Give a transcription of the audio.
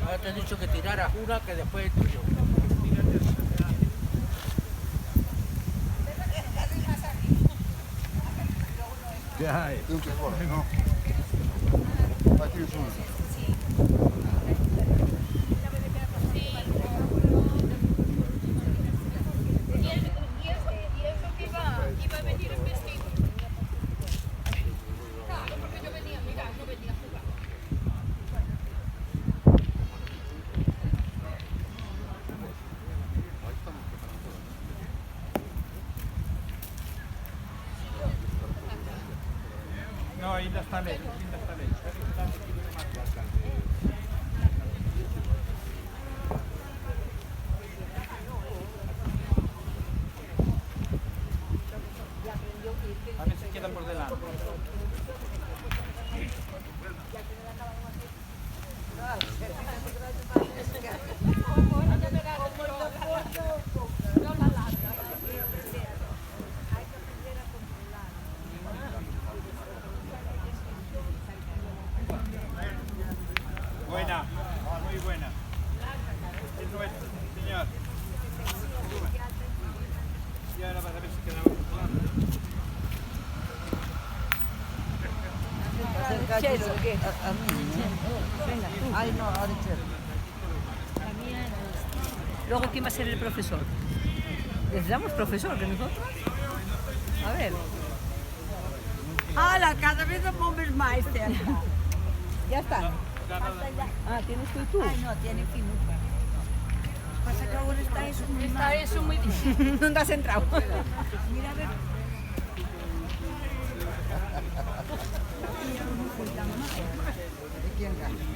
Ahora te he dicho que tiraras una que después es tuyo. ¿Qué hay? Tengo que jugar, ¿no? Ahí tienes uno. Y eso que iba a venir en vestido. Claro, porque yo venía, mira, yo venía a jugar. No, ainda está lejos, ainda está lejos. A ver si queda por delante. Buena, muy buena. Es nuestro, señor. Y ahora vas a ver si quedamos por delante. Chelo, ¿qué? A mí, venga, tú. Ay, no, ahora Chelo. Luego, ¿quién va a ser el profesor? ¿Les damos profesor que nosotros? A ver. ¡Hala! Cada vez somos más cerca. Ya está. Ah, ¿tienes tú y tú? Ay, no, tiene que ir. Pasa que ahora está eso muy Está mal. eso muy difícil. ¿Dónde has entrado? Mira, a ver. ¿De quién gana?